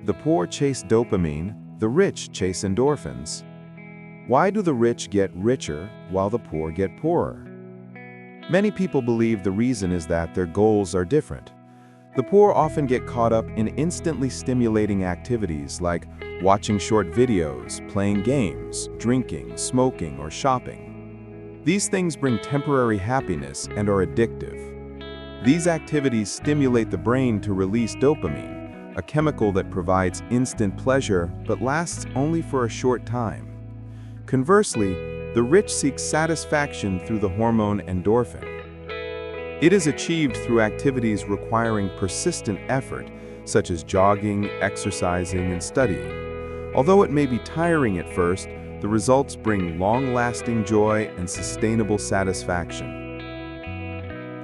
The poor chase dopamine, the rich chase endorphins. Why do the rich get richer while the poor get poorer? Many people believe the reason is that their goals are different. The poor often get caught up in instantly stimulating activities like watching short videos, playing games, drinking, smoking, or shopping. These things bring temporary happiness and are addictive. These activities stimulate the brain to release dopamine, a chemical that provides instant pleasure but lasts only for a short time. Conversely, the rich seek satisfaction through the hormone endorphin. It is achieved through activities requiring persistent effort, such as jogging, exercising, and studying. Although it may be tiring at first, the results bring long-lasting joy and sustainable satisfaction.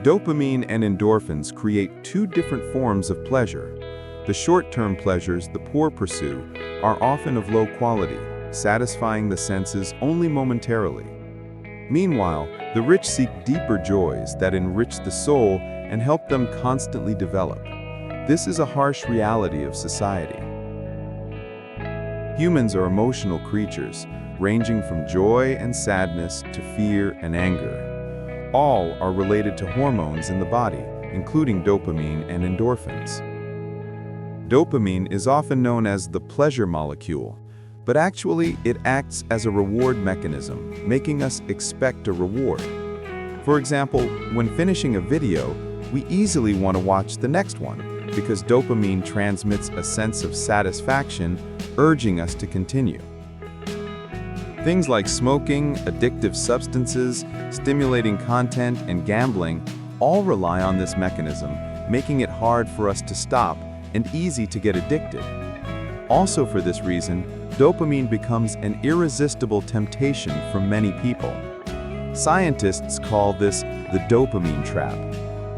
Dopamine and endorphins create two different forms of pleasure. The short-term pleasures the poor pursue are often of low quality, satisfying the senses only momentarily. Meanwhile, the rich seek deeper joys that enrich the soul and help them constantly develop. This is a harsh reality of society. Humans are emotional creatures, ranging from joy and sadness to fear and anger. All are related to hormones in the body, including dopamine and endorphins. Dopamine is often known as the pleasure molecule, but actually it acts as a reward mechanism, making us expect a reward. For example, when finishing a video, we easily want to watch the next one because dopamine transmits a sense of satisfaction, urging us to continue. Things like smoking, addictive substances, stimulating content, and gambling all rely on this mechanism, making it hard for us to stop and easy to get addicted. Also for this reason, dopamine becomes an irresistible temptation for many people. Scientists call this the dopamine trap,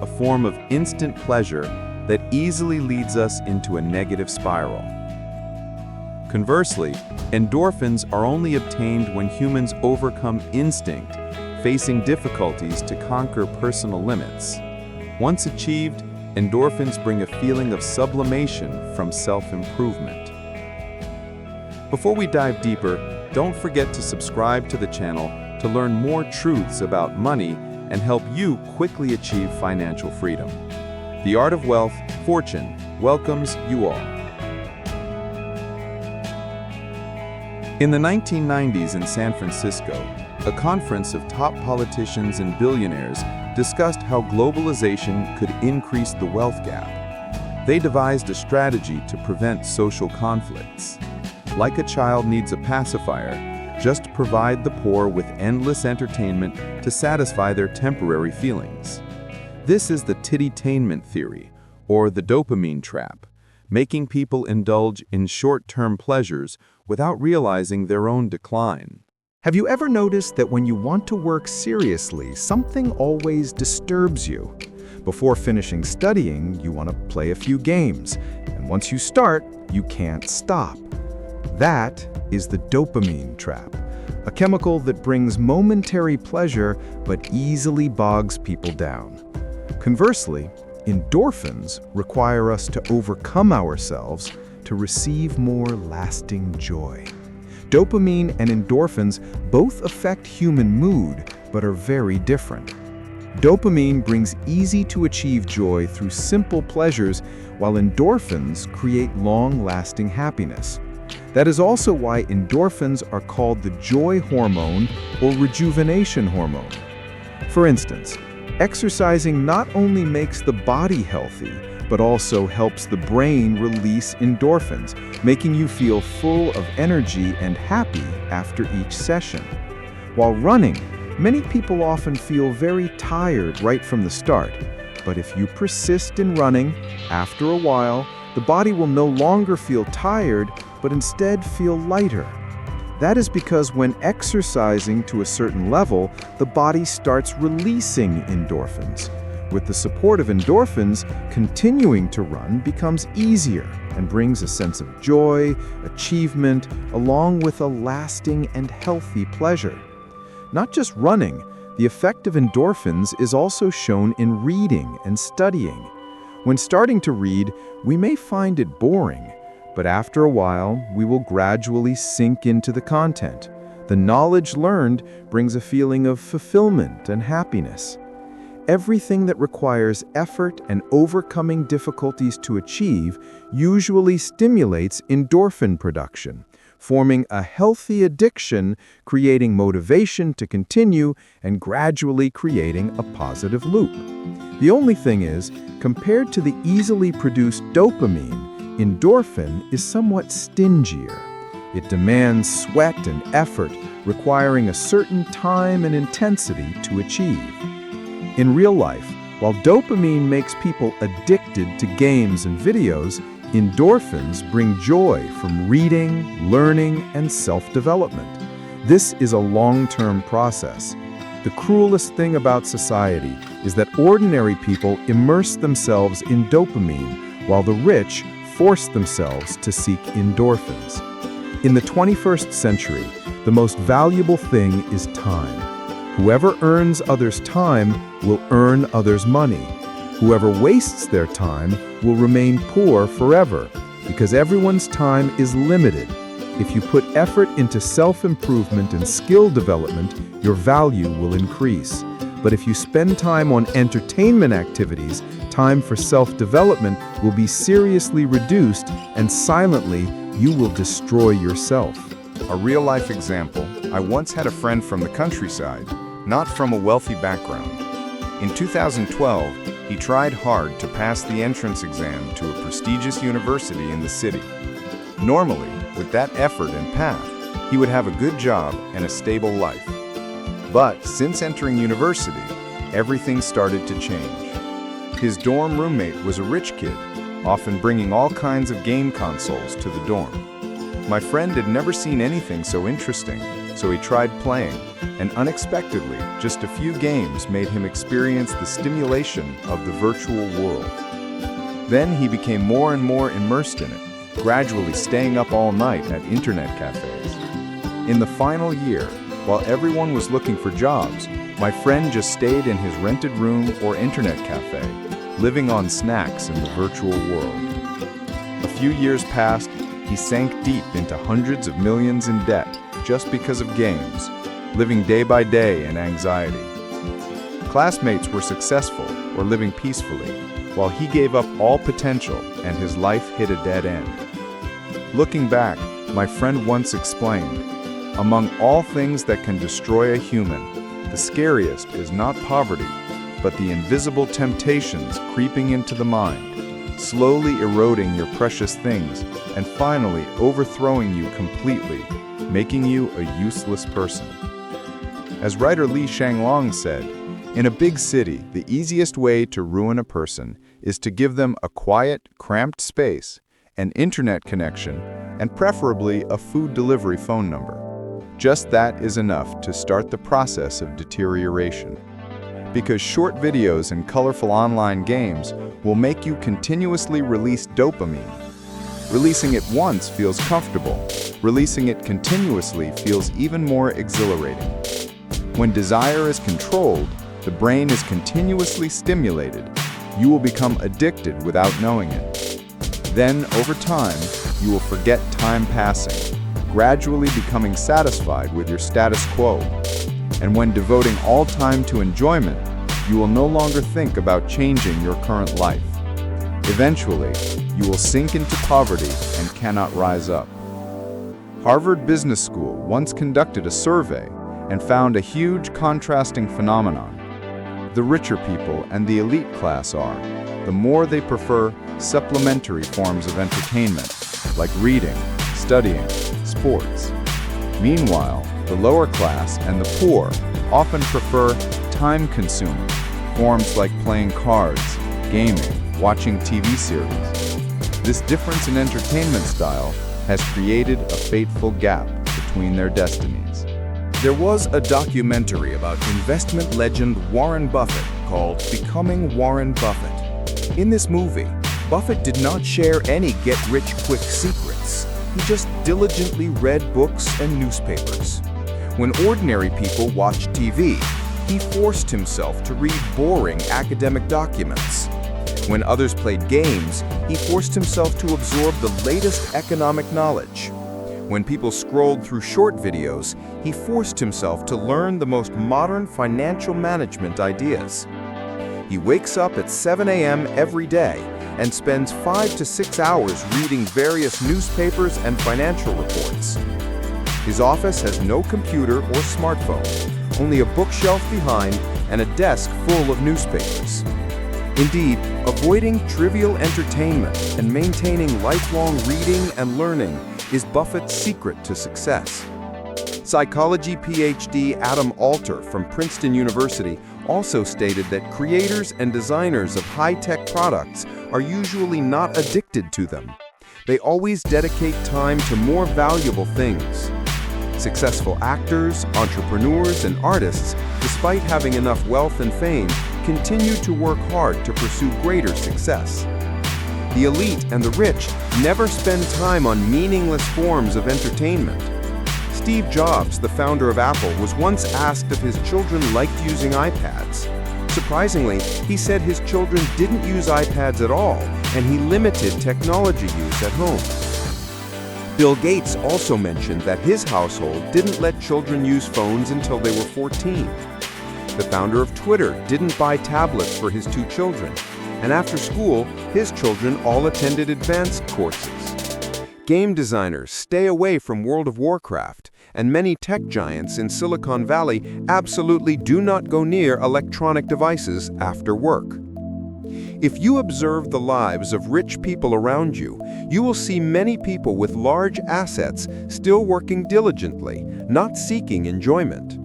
a form of instant pleasure that easily leads us into a negative spiral. Conversely, endorphins are only obtained when humans overcome instinct, facing difficulties to conquer personal limits. Once achieved, endorphins bring a feeling of sublimation from self-improvement. Before we dive deeper, don't forget to subscribe to the channel to learn more truths about money and help you quickly achieve financial freedom. The Art of Wealth, Fortune welcomes you all. In the 1990s in San Francisco, a conference of top politicians and billionaires discussed how globalization could increase the wealth gap. They devised a strategy to prevent social conflicts. Like a child needs a pacifier, just provide the poor with endless entertainment to satisfy their temporary feelings. This is the titty-tainment theory, or the dopamine trap, making people indulge in short-term pleasures without realizing their own decline. Have you ever noticed that when you want to work seriously, something always disturbs you? Before finishing studying, you want to play a few games, and once you start, you can't stop. That is the dopamine trap, a chemical that brings momentary pleasure but easily bogs people down. Conversely, endorphins require us to overcome ourselves to receive more lasting joy. Dopamine and endorphins both affect human mood, but are very different. Dopamine brings easy-to-achieve joy through simple pleasures, while endorphins create long-lasting happiness. That is also why endorphins are called the joy hormone or rejuvenation hormone. For instance, exercising not only makes the body healthy, but also helps the brain release endorphins, making you feel full of energy and happy after each session. While running, many people often feel very tired right from the start, but if you persist in running, after a while, the body will no longer feel tired, but instead feel lighter. That is because when exercising to a certain level, the body starts releasing endorphins. With the support of endorphins, continuing to run becomes easier and brings a sense of joy, achievement, along with a lasting and healthy pleasure. Not just running, the effect of endorphins is also shown in reading and studying. When starting to read, we may find it boring, But after a while, we will gradually sink into the content. The knowledge learned brings a feeling of fulfillment and happiness. Everything that requires effort and overcoming difficulties to achieve usually stimulates endorphin production, forming a healthy addiction, creating motivation to continue, and gradually creating a positive loop. The only thing is, compared to the easily produced dopamine, endorphin is somewhat stingier. It demands sweat and effort, requiring a certain time and intensity to achieve. In real life, while dopamine makes people addicted to games and videos, endorphins bring joy from reading, learning, and self-development. This is a long-term process. The cruelest thing about society is that ordinary people immerse themselves in dopamine, while the rich force themselves to seek endorphins. In the 21st century, the most valuable thing is time. Whoever earns others' time will earn others' money. Whoever wastes their time will remain poor forever, because everyone's time is limited. If you put effort into self-improvement and skill development, your value will increase. But if you spend time on entertainment activities, time for self-development will be seriously reduced, and silently, you will destroy yourself. A real-life example, I once had a friend from the countryside, not from a wealthy background. In 2012, he tried hard to pass the entrance exam to a prestigious university in the city. Normally, with that effort and path, he would have a good job and a stable life. But since entering university, everything started to change. His dorm roommate was a rich kid, often bringing all kinds of game consoles to the dorm. My friend had never seen anything so interesting, so he tried playing, and unexpectedly, just a few games made him experience the stimulation of the virtual world. Then he became more and more immersed in it, gradually staying up all night at internet cafes. In the final year, while everyone was looking for jobs, my friend just stayed in his rented room or internet cafe, living on snacks in the virtual world. A few years passed, he sank deep into hundreds of millions in debt just because of games, living day by day in anxiety. Classmates were successful or living peacefully, while he gave up all potential and his life hit a dead end. Looking back, my friend once explained, "Among all things that can destroy a human, the scariest is not poverty, but the invisible temptations creeping into the mind, slowly eroding your precious things and finally overthrowing you completely, making you a useless person." As writer Li Shanglong said, "In a big city, the easiest way to ruin a person is to give them a quiet, cramped space, an internet connection, and preferably a food delivery phone number. Just that is enough to start the process of deterioration. Because short videos and colorful online games will make you continuously release dopamine. Releasing it once feels comfortable. Releasing it continuously feels even more exhilarating. When desire is controlled, the brain is continuously stimulated. You will become addicted without knowing it. Then, over time, you will forget time passing, gradually becoming satisfied with your status quo. And when devoting all time to enjoyment, you will no longer think about changing your current life. Eventually, you will sink into poverty and cannot rise up. Harvard Business School once conducted a survey and found a huge contrasting phenomenon. The richer people and the elite class are, the more they prefer supplementary forms of entertainment, like reading, studying, sports. Meanwhile, the lower class and the poor often prefer time-consuming forms like playing cards, gaming, watching TV series. This difference in entertainment style has created a fateful gap between their destinies. There was a documentary about investment legend Warren Buffett called Becoming Warren Buffett. In this movie, Buffett did not share any get-rich-quick secrets. He just diligently read books and newspapers. When ordinary people watched TV, he forced himself to read boring academic documents. When others played games, he forced himself to absorb the latest economic knowledge. When people scrolled through short videos, he forced himself to learn the most modern financial management ideas. He wakes up at 7 a.m. every day and spends 5 to 6 hours reading various newspapers and financial reports. His office has no computer or smartphone, only a bookshelf behind and a desk full of newspapers. Indeed, avoiding trivial entertainment and maintaining lifelong reading and learning is Buffett's secret to success. Psychology PhD Adam Alter from Princeton University also stated that creators and designers of high-tech products are usually not addicted to them. They always dedicate time to more valuable things. Successful actors, entrepreneurs, and artists, despite having enough wealth and fame, continue to work hard to pursue greater success. The elite and the rich never spend time on meaningless forms of entertainment. Steve Jobs, the founder of Apple, was once asked if his children liked using iPads. Surprisingly, he said his children didn't use iPads at all, and he limited technology use at home. Bill Gates also mentioned that his household didn't let children use phones until they were 14. The founder of Twitter didn't buy tablets for his 2 children, and after school, his children all attended advanced courses. Game designers stay away from World of Warcraft, and many tech giants in Silicon Valley absolutely do not go near electronic devices after work. If you observe the lives of rich people around you, you will see many people with large assets still working diligently, not seeking enjoyment.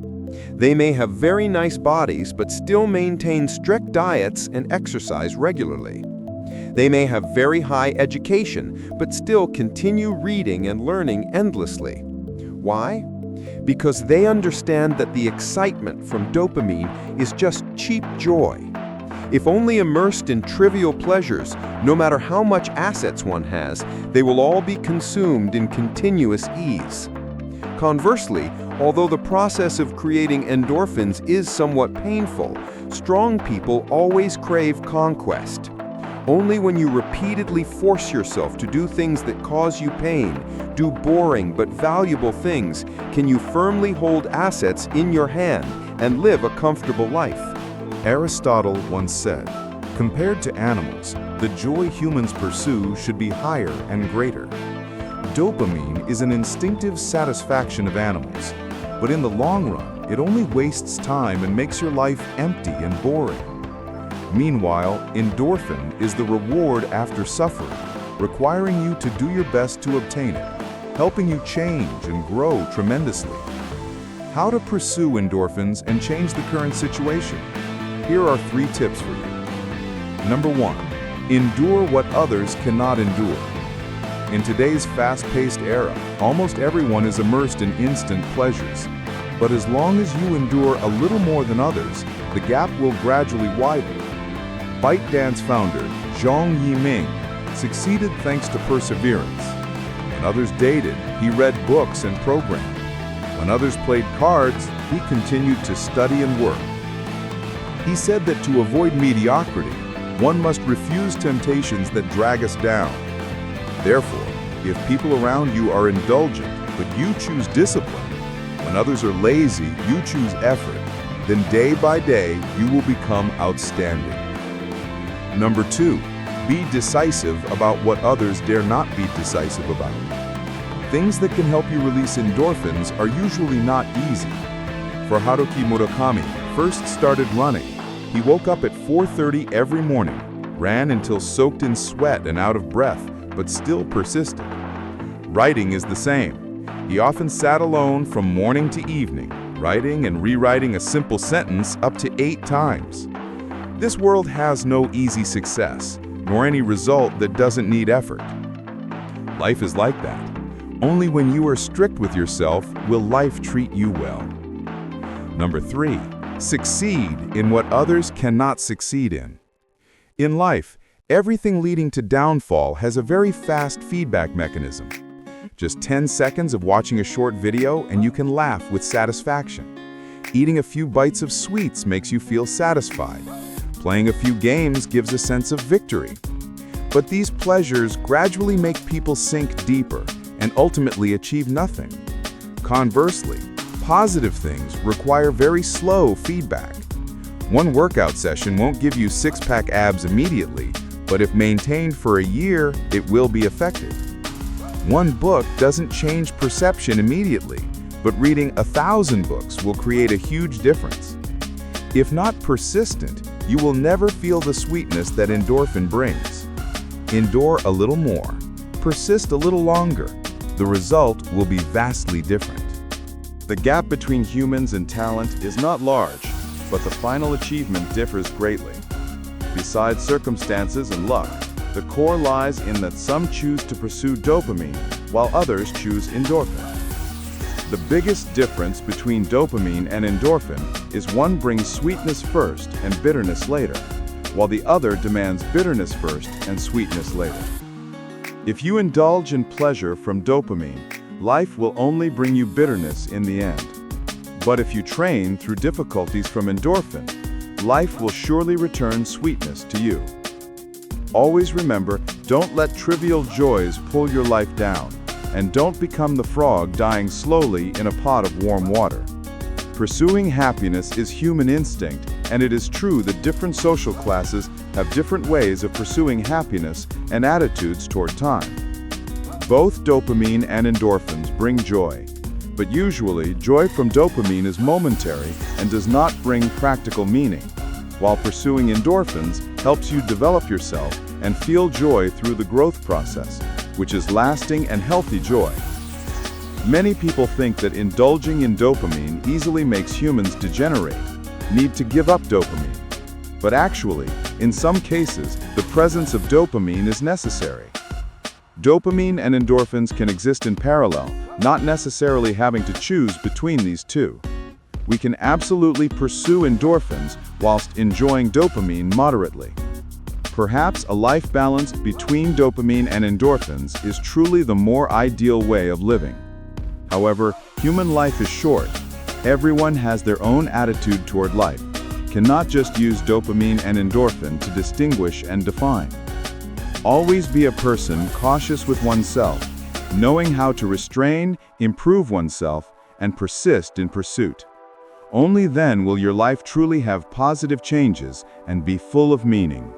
They may have very nice bodies but still maintain strict diets and exercise regularly. They may have very high education but still continue reading and learning endlessly. Why? Because they understand that the excitement from dopamine is just cheap joy. If only immersed in trivial pleasures, no matter how much assets one has, they will all be consumed in continuous ease. Conversely, although the process of creating endorphins is somewhat painful, strong people always crave conquest. Only when you repeatedly force yourself to do things that cause you pain, do boring but valuable things, can you firmly hold assets in your hand and live a comfortable life. Aristotle once said, "Compared to animals, the joy humans pursue should be higher and greater." Dopamine is an instinctive satisfaction of animals, but in the long run, it only wastes time and makes your life empty and boring. Meanwhile, endorphin is the reward after suffering, requiring you to do your best to obtain it, helping you change and grow tremendously. How to pursue endorphins and change the current situation? Here are 3 tips for you. Number 1, endure what others cannot endure. In today's fast-paced era, almost everyone is immersed in instant pleasures. But as long as you endure a little more than others, the gap will gradually widen. ByteDance founder Zhang Yiming succeeded thanks to perseverance. When others dated, he read books and programmed. When others played cards, he continued to study and work. He said that to avoid mediocrity, one must refuse temptations that drag us down. Therefore, if people around you are indulgent, but you choose discipline, when others are lazy, you choose effort, then day by day, you will become outstanding. Number 2, be decisive about what others dare not be decisive about. Things that can help you release endorphins are usually not easy. For Haruki Murakami, first started running. He woke up at 4:30 every morning, ran until soaked in sweat and out of breath, but still persisted. Writing is the same. He often sat alone from morning to evening, writing and rewriting a simple sentence up to 8 times. This world has no easy success, nor any result that doesn't need effort. Life is like that. Only when you are strict with yourself will life treat you well. Number 3, succeed in what others cannot succeed in. In life, everything leading to downfall has a very fast feedback mechanism. Just 10 seconds of watching a short video and you can laugh with satisfaction. Eating a few bites of sweets makes you feel satisfied. Playing a few games gives a sense of victory. But these pleasures gradually make people sink deeper and ultimately achieve nothing. Conversely, positive things require very slow feedback. One workout session won't give you six-pack abs immediately, but if maintained for a year, it will be effective. One book doesn't change perception immediately, but reading 1,000 books will create a huge difference. If not persistent, you will never feel the sweetness that endorphin brings. Endure a little more. Persist a little longer. The result will be vastly different. The gap between humans and talent is not large, but the final achievement differs greatly. Besides circumstances and luck, the core lies in that some choose to pursue dopamine, while others choose endorphin. The biggest difference between dopamine and endorphin is one brings sweetness first and bitterness later, while the other demands bitterness first and sweetness later. If you indulge in pleasure from dopamine, life will only bring you bitterness in the end. But if you train through difficulties from endorphin, life will surely return sweetness to you. Always remember, don't let trivial joys pull your life down, and don't become the frog dying slowly in a pot of warm water. Pursuing happiness is human instinct, and it is true that different social classes have different ways of pursuing happiness and attitudes toward time. Both dopamine and endorphins bring joy, but usually joy from dopamine is momentary and does not bring practical meaning, while pursuing endorphins helps you develop yourself and feel joy through the growth process, which is lasting and healthy joy. Many people think that indulging in dopamine easily makes humans degenerate, need to give up dopamine. But actually, in some cases, the presence of dopamine is necessary. Dopamine and endorphins can exist in parallel, not necessarily having to choose between these two. We can absolutely pursue endorphins whilst enjoying dopamine moderately. Perhaps a life balance between dopamine and endorphins is truly the more ideal way of living. However, human life is short. Everyone has their own attitude toward life, cannot just use dopamine and endorphin to distinguish and define. Always be a person cautious with oneself, knowing how to restrain, improve oneself, and persist in pursuit. Only then will your life truly have positive changes and be full of meaning.